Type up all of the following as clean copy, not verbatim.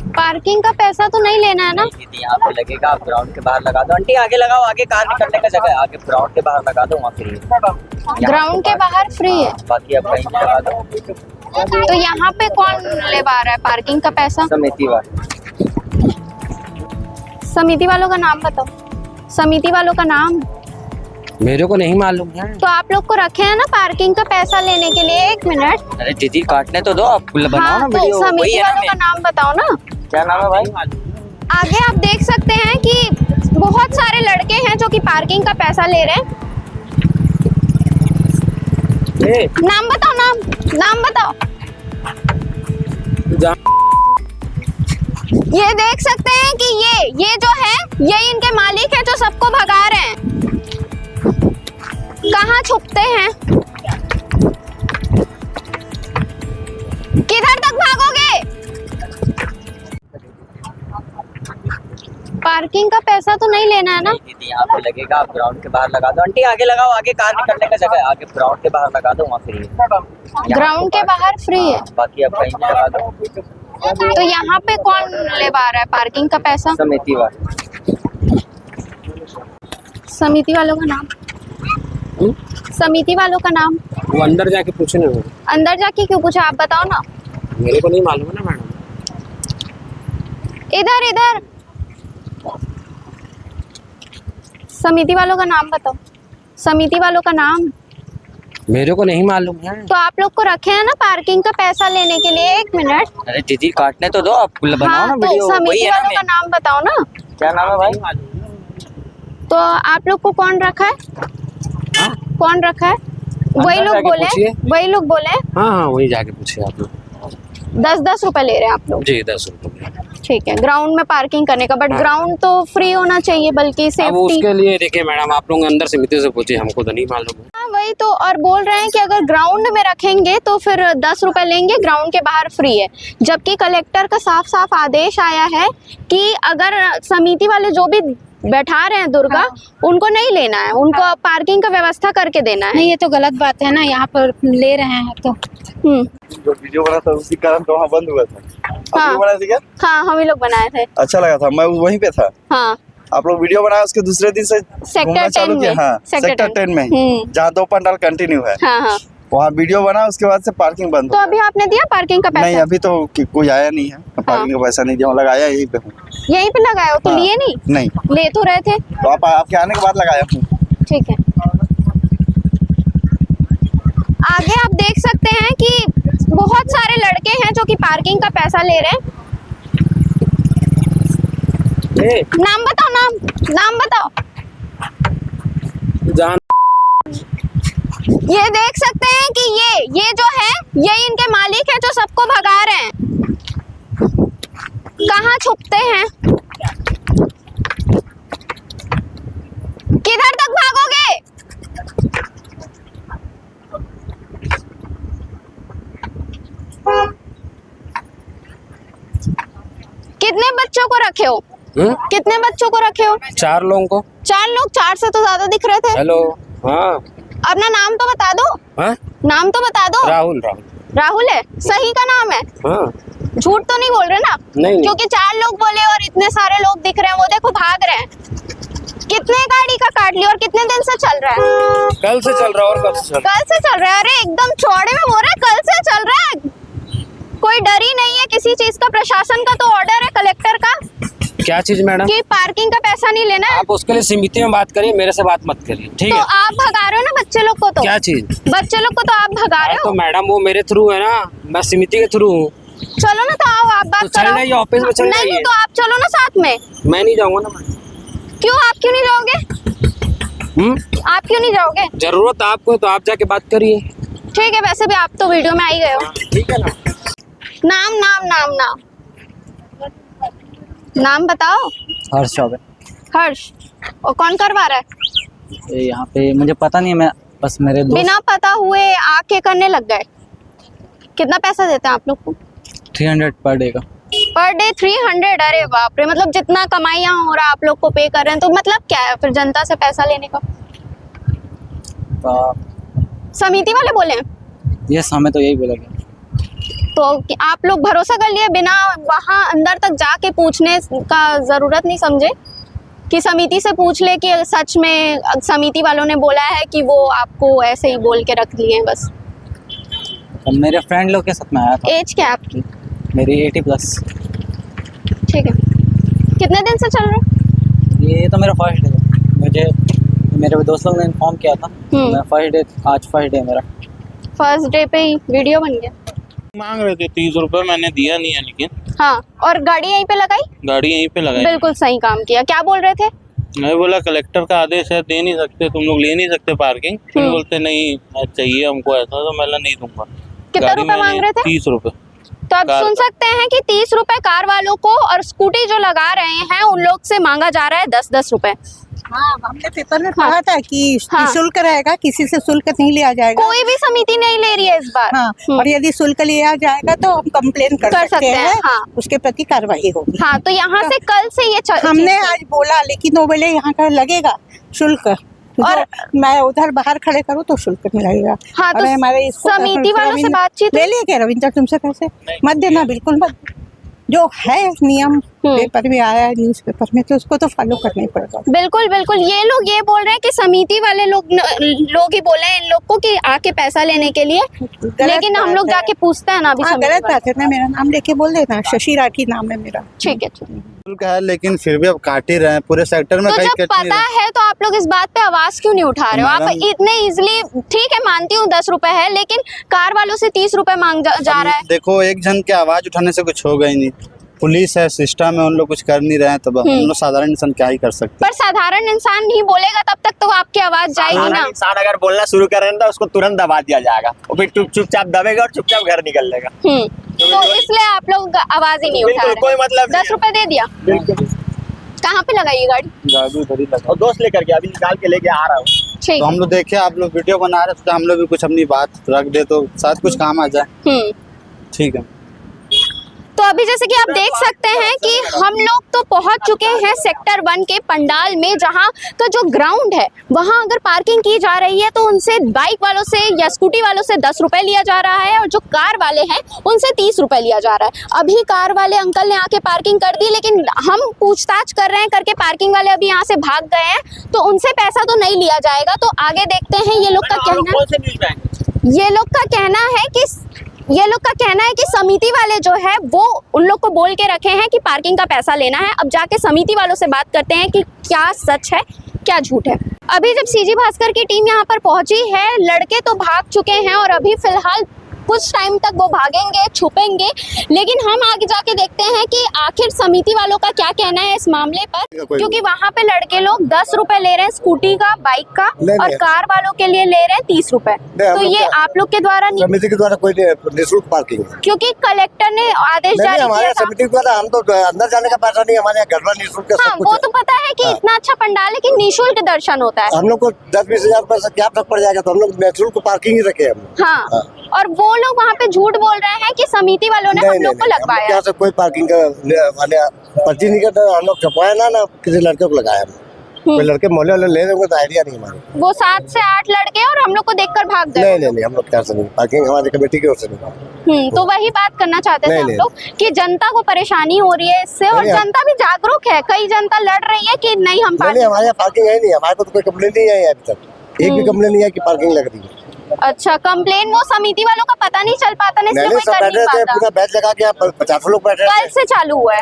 Parking का पैसा तो नहीं लेना है ना? दीदी यहाँ पे लगेगा, आप ग्राउंड के बाहर लगा दो। आंटी आगे लगाओ, आगे कार निकलने का जगह है, आगे ग्राउंड के बाहर लगा दो, वहाँ फ्री है। ग्राउंड के बाहर फ्री है? बाकी आप कहीं भी लगा दो। तो यहाँ पे कौन ले पा रहा है पार्किंग का पैसा? समिति वाले। समिति वालों का नाम बताओ, समिति वालों का नाम। मेरे को नहीं मालूम है। तो आप लोग को रखे हैं ना पार्किंग का पैसा लेने के लिए। एक मिनट। अरे दीदी काटने तो दो, आप बनाओ हाँ, ना तो वीडियो। समिति वालों का नाम बताओ ना। क्या नाम है भाई? आगे आप देख सकते हैं कि बहुत सारे लड़के हैं जो कि पार्किंग का पैसा ले रहे हैं। नाम बताओ, नाम बताओ। ये देख सकते हैं कि ये जो है ये इनके मालिक है जो सबको भगा रहे हैं। कहाँ छुपते हैं? किधर तक भागोगे? पार्किंग का पैसा तो नहीं लेना है ना? दीदी यहाँ पे लगेगा, आप ग्राउंड के बाहर लगा दो। आंटी आगे लगाओ, आगे कार निकलने का जगह है, आगे ग्राउंड के बाहर लगा दो, वहाँ फ्री है। ग्राउंड के बाहर फ्री है? बाकी आप कहीं भी लगा दो। तो यहाँ पे कौन ले पा रहा है पार्किंग का पैसा? समिति वाले। समिति वालों का नाम। समिति वालों का नाम वो अंदर जाके पूछे ना। अंदर जाके क्यों पूछा? आप बताओ ना। मेरे को नहीं मालूम है ना मैडम। इधर समिति वालों का नाम बताओ, समिति वालों का नाम। मेरे को नहीं मालूम है। तो आप लोग को रखे हैं ना पार्किंग का पैसा लेने के लिए। एक मिनट। अरे दीदी काटने तो दो, आप बनाओ हाँ, ना तो वीडियो। समिति वालों का नाम बताओ ना। क्या नाम है भाई? तो आप लोग को कौन रखा है? हाँ? कौन रखा है? वही लोग जाके बोले, पूछिए। वही लोग बोले। हाँ वही जाके पूछिए आप लोग। 10-10 रुपए ले रहे हैं आप लोग? जी 10 रुपए। ठीक है, ग्राउंड में पार्किंग करने का। बट हाँ। ग्राउंड तो फ्री होना चाहिए, बल्कि अब सेफ्टी। उसके लिए देखिए मैडम, आप लोग अंदर समिति से पूछिए, हमको तो नहीं मालूम है। हाँ वही तो। और बोल रहे हैं कि अगर ग्राउंड में रखेंगे तो फिर 10 रुपए लेंगे, ग्राउंड के बाहर फ्री है। जबकि कलेक्टर का साफ साफ आदेश आया है कि अगर समिति वाले जो भी बैठा रहे हैं दुर्गा, उनको नहीं लेना है, उनको पार्किंग का व्यवस्था करके देना है। नहीं, ये तो गलत बात है ना। यहाँ पर ले रहे हैं तो जो वीडियो बना था उसी कारण तो वहाँ बंद हुआ था। आप हाँ। वीडियो बनाए थे क्या? हाँ, हम ही लोग बनाए थे। अच्छा लगा था, मैं वहीं पे था। हाँ, आप लोग वीडियो बनाए, उसके दूसरे दिन से घूमना चालू किया। हाँ, सेक्टर 10 में जहाँ 2 पंडाल कंटिन्यू है, हाँ। वहाँ वीडियो बना, उसके बाद से पार्किंग बंद तो हो अभी आपने दिया पार्किंग का गया। नहीं पैसा? अभी तो कोई आया नहीं है, पार्किंग का पैसा नहीं दिया, लगाया यहीं पे हूँ। यहीं पे लगाया हो? तो हाँ। लिए नहीं? नहीं, ले तो रहे थे। तो आपके आने के बाद लगाया हूँ। ठीक है। आगे आप देख सकते हैं कि बहुत सारे लड़के हैं जो कि पार्किंग का पैसा ले रहे हैं। नाम बताओ, नाम बताओ। जान ये देख सकते हैं कि ये जो है ये इनके मालिक है जो सबको भगा रहे हैं। कहाँ छुपते हैं? किधर तक भागोगे? कितने बच्चों को रखे हो? कितने बच्चों को रखे हो? 4 लोगों को। 4 लोग? 4 से तो ज्यादा दिख रहे थे। हेलो। हाँ अपना नाम तो बता दो। हाँ? नाम तो बता दो। राहुल। राहुल है? सही का नाम है? हाँ झूठ तो नहीं बोल रहे ना? नहीं। क्योंकि 4 लोग बोले और इतने सारे लोग दिख रहे हैं, वो देखो भाग रहे हैं। कितने गाड़ी का काट लिया और कितने दिन से चल रहा है? कल से चल रहा है। और कब से चल रहा कल से चल रहा है? अरे एकदम चौड़े में बोल रहा है कल से चल रहा है। कोई डर ही नहीं है किसी चीज का। प्रशासन का तो ऑर्डर है, कलेक्टर का, है? क्या चीज मैडम? कि पार्किंग का पैसा नहीं लेना है। आप उसके लिए समिति में बात करिए, मेरे से बात मत करिए, ठीक तो है? आप भगा रहे हो ना बच्चे लोग को। तो क्या चीज? बच्चे लोग को तो आप भगा रहे तो हो। मैडम वो मेरे थ्रू है ना, मैं समिति के थ्रू हूँ। चलो ना, तो आओ आप बात तो चल करो। जाइए ऑफिस में, चल नहीं जाइए। तो आप चलो ना साथ में। मैं नहीं जाऊंगा ना मैडम। क्यों? आप क्यों नहीं जाओगे? आप क्यों नहीं जाओगे? जरूरत आपको तो आप जाके बात करिए। ठीक है, वैसे भी आप तो वीडियो में आ ही गए हो। ठीक है ना? नाम बताओ। हर्ष चौबे। हर्ष। और कौन करवा रहा है? यहाँ पे मुझे पता नहीं है, मैं बस मेरे दोस्त। बिना पता हुए आके करने लग गए। कितना पैसा देते हैं आप लोग को? 300 पर डे का। Per day 300? अरे बाप रे, मतलब जितना कमाई यहाँ हो रहा है आप लोग को पे कर रहे हैं, तो मतलब क्या है फिर जनता से पैसा लेने का? तो समिति वाले बोले हैं? ये हमें तो यही बोला गया। तो आप लोग भरोसा कर लिए बिना वहाँ अंदर तक जाके पूछने का ज़रूरत नहीं समझे कि समिति से पूछ ले कि सच में समिति वालों ने बोला है कि वो आपको ऐसे ही बोल के रख लिए हैं बस? अब मेरे फ्रेंड लोग के साथ में आया था। एज क्या है आपकी? मेरी 80+। ठीक है, कितने दिन से चल रहा है? ये तो मेरा फर्स्ट डे है। मुझे मेरे दोस्त लोग ने इन्फॉर्म किया था। मैं आज फर्स्ट डे मेरा। फर्स्ट डे पे ही वीडियो बन गया। मांग रहे थे 30 रुपए, मैंने दिया नहीं है लेकिन। हाँ, और गाड़ी यहीं पे लगाई? गाड़ी यहीं पे लगाई। बिल्कुल सही काम किया। क्या बोल रहे थे? मैं बोला कलेक्टर का आदेश है, दे नहीं सकते तुम लोग, ले नहीं सकते पार्किंग। फिर बोलते नहीं चाहिए हमको ऐसा, तो मैं नहीं दूंगा। कितना रुपए मांग रहे थे? 30 रुपए। तो आप सुन सकते हैं कि 30 रुपए कार वालों को और स्कूटी जो लगा रहे हैं उन लोग से मांगा जा रहा है 10-10 रुपए। हाँ, हमने पेपर में पढ़ा था कि शुल्क रहेगा, किसी से शुल्क नहीं लिया जाएगा। कोई भी समिति नहीं ले रही है इस बार। हाँ, और यदि शुल्क लिया जाएगा तो हम कंप्लेन कर सकते हैं। हाँ, उसके प्रति कार्रवाई होगी। हाँ, तो यहाँ से कल से ये हमने आज बोला, लेकिन वो बोले यहाँ का लगेगा शुल्क, और मैं उधर बाहर खड़े करूँ तो शुल्क नहीं लगेगा। हाँ, तो हमारे समिति वालों से बातचीत ले लिया क्या रविंदर तुमसे? कैसे मत देना, बिल्कुल मत। जो है नियम पेपर में आया है, न्यूज पेपर में, तो उसको तो फॉलो करना ही पड़ेगा। बिल्कुल बिल्कुल। ये लोग ये बोल रहे हैं कि समिति वाले लोग ही बोले हैं इन लोग को कि आके पैसा लेने के लिए, लेकिन हम लोग जाके पूछते हैं ना अभी। गलत बात है ना, मेरा नाम लेके बोल देना, शशि राठी नाम है मेरा। ठीक है, शुल्क है लेकिन फिर भी अब काट ही रहे हैं पूरे सेक्टर में। तो जब पता है तो आप लोग इस बात पे आवाज क्यों नहीं उठा रहे हो? आप इतने इजिली, ठीक है मानती हूँ 10 रुपए है, लेकिन कार वालों से 30 रुपए मांग जा रहा है। देखो, एक जन के आवाज उठाने से कुछ होगा ही नहीं। पुलिस है, सिस्टम है, उन लोग कुछ कर नहीं रहे हैं, तब हम लोग साधारण इंसान क्या ही कर सकते हैं। पर साधारण इंसान नहीं बोलेगा तब तक तो आपकी आवाज जाएगी ना। इंसान अगर बोलना शुरू करें तो उसको तुरंत दबा दिया जाएगा, और फिर चुपचाप दबेगा और चुपचाप घर निकल लेगा। तो इसलिए आप लोग आवाज ही नहीं उठा रहे। कोई मतलब 10 रुपए दे दिया। कहाँ पे लगाई ये गाड़ी? गाड़ी उधर ही लगा। और दोस्त लेकर के अभी निकाल के लेके आ रहा हूँ। तो हम लोग देखे आप लोग वीडियो बना रहे थे, तो हम लोग भी कुछ अपनी बात रख दे तो शायद कुछ काम आ जाए। ठीक है। तो अभी जैसे कि आप देख सकते हैं कि हम लोग तो पहुंच चुके हैं सेक्टर 1 के पंडाल में, जहां का जो ग्राउंड है वहां अगर पार्किंग की जा रही है तो उनसे बाइक वालों से या स्कूटी वालों से 10 रुपए लिया जा रहा है, और जो कार वाले हैं उनसे 30 रुपए लिया जा रहा है। अभी कार वाले अंकल ने आके पार्किंग कर दी, लेकिन हम पूछताछ कर रहे हैं करके पार्किंग वाले अभी यहाँ से भाग गए हैं, तो उनसे पैसा तो नहीं लिया जाएगा। तो आगे देखते हैं। ये लोग का कहना है कि समिति वाले जो है वो उन लोग को बोल के रखे हैं कि पार्किंग का पैसा लेना है। अब जाके समिति वालों से बात करते हैं कि क्या सच है क्या झूठ है। अभी जब सीजी भास्कर की टीम यहाँ पर पहुंची है, लड़के तो भाग चुके हैं और अभी फिलहाल कुछ टाइम तक वो भागेंगे, छुपेंगे, लेकिन हम आगे जाके देखते हैं कि आखिर समिति वालों का क्या कहना है इस मामले पर, क्योंकि वहाँ पे लड़के लोग 10 रुपए ले रहे हैं स्कूटी का, बाइक का, और कार वालों के लिए ले रहे हैं 30 रुपए। तो ये आप लोग के द्वारा नहीं, समिति के द्वारा कोई निःशुल्क पार्किंग है, क्योंकि कलेक्टर ने आदेश जारी किया था। समिति के द्वारा हम तो अंदर जाने का पैसा नहीं, हमारे यहाँ गड़बड़ निःशुल्क। हाँ, वो तो पता है कि इतना अच्छा पंडाल है कि निःशुल्क दर्शन होता है। हम लोग को 10-20 हजार पैसा क्या फर्क पड़ जाएगा, तो हम लोग निःशुल्क पार्किंग ही रखे हम। हाँ, और वो लोग वहाँ पे झूठ बोल रहे हैं कि समिति वालों ने हम लोग को लगवाया। यहाँ से कोई पार्किंग का पर्ची नहीं करता, हम लोग छपवाया ना किसी लड़के को लगाया। कोई लड़के मोहल्ले वाले ले रहे तो आइडिया नहीं हमारे। वो 7 से 8 लड़के और हम लोग को देखकर भाग गए। नहीं, हम लोग क्या से नहीं, पार्किंग हमारी कमेटी की ओर से नहीं। तो वही बात करना चाहते थे हम लोग कि जनता को परेशानी हो रही है इससे, और जनता भी जागरूक है। कई जनता लड़ रही है कि नहीं हम हमारे यहाँ पार्किंग है नहीं, हमारे को तो कोई कंप्लेन नहीं आई अभी तक, एक भी कंप्लेन नहीं है कि पार्किंग लग रही है। अच्छा, कंप्लेन वो समिति वालों का पता नहीं चल पाता ना, इसलिए कोई कर नहीं पाता। पूरा बैच लगा के 50 लोग बैठे कल से चालू हुआ है।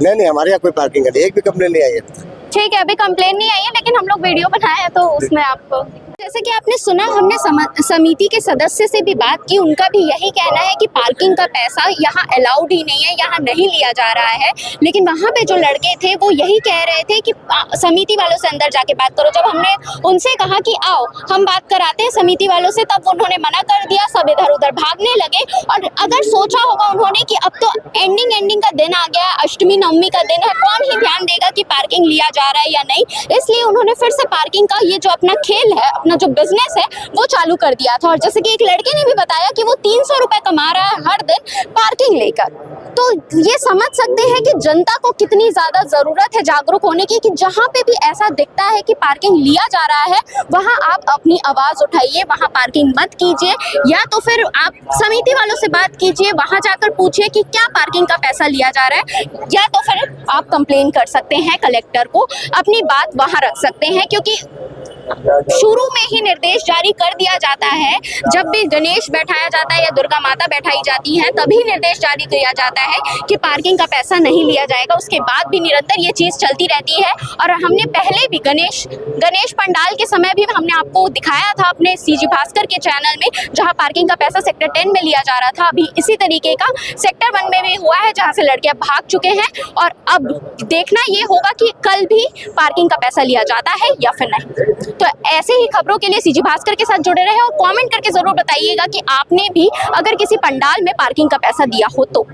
नहीं, हमारे यहाँ कोई पार्किंग है, एक भी कंप्लेन नहीं आई है। ठीक है, अभी कंप्लेन नहीं आई है, लेकिन हम लोग वीडियो बनाए हैं तो उसमें आपको, जैसे कि आपने सुना, हमने समिति के सदस्य से भी बात की। उनका भी यही कहना है कि पार्किंग का पैसा यहाँ अलाउड ही नहीं है, यहाँ नहीं लिया जा रहा है। लेकिन वहाँ पे जो लड़के थे वो यही कह रहे थे कि समिति वालों से अंदर जाके बात करो। जब हमने उनसे कहा कि आओ हम बात कराते हैं समिति वालों से, तब उन्होंने मना कर दिया। सब इधर उधर भागने लगे। और अगर सोचा होगा उन्होंने कि अब तो एंडिंग का दिन आ गया, अष्टमी नवमी का दिन है, कौन ही ध्यान देगा कि पार्किंग लिया जा रहा है या नहीं, इसलिए उन्होंने फिर से पार्किंग का ये जो अपना खेल है, अपना अपना जो बिजनेस है वो चालू कर दिया था। और जैसे कि एक लड़के ने भी बताया कि वो 300 रुपए कमा रहा है हर दिन पार्किंग लेकर। तो ये समझ सकते हैं कि जनता को कितनी ज्यादा जरूरत है जागरूक होने की, कि जहां पे भी ऐसा दिखता है कि पार्किंग लिया जा रहा है वहां आप अपनी आवाज उठाइए, वहां पार्किंग मत कीजिए, या तो फिर आप समिति वालों से बात कीजिए, वहां जाकर पूछिए कि क्या पार्किंग का पैसा लिया जा रहा है, या तो फिर आप कंप्लेन कर सकते हैं कलेक्टर को, अपनी बात वहां रख सकते हैं। क्योंकि शुरू में ही निर्देश जारी कर दिया जाता है, जब भी गणेश बैठाया जाता है या दुर्गा माता बैठाई जाती है तभी निर्देश जारी किया जाता है कि पार्किंग का पैसा नहीं लिया जाएगा। उसके बाद भी निरंतर ये चीज चलती रहती है। और हमने पहले भी गणेश पंडाल के समय भी हमने आपको दिखाया था अपने सीजी भास्कर के चैनल में, जहां पार्किंग का पैसा सेक्टर 10 में लिया जा रहा था। अभी इसी तरीके का सेक्टर 1 में भी हुआ है, जहां से लड़के अब भाग चुके हैं। और अब देखना ये होगा कि कल भी पार्किंग का पैसा लिया जाता है या फिर नहीं। तो ऐसे ही खबरों के लिए सीजी भास्कर के साथ जुड़े रहे और कमेंट करके जरूर बताइएगा कि आपने भी अगर किसी पंडाल में पार्किंग का पैसा दिया हो तो।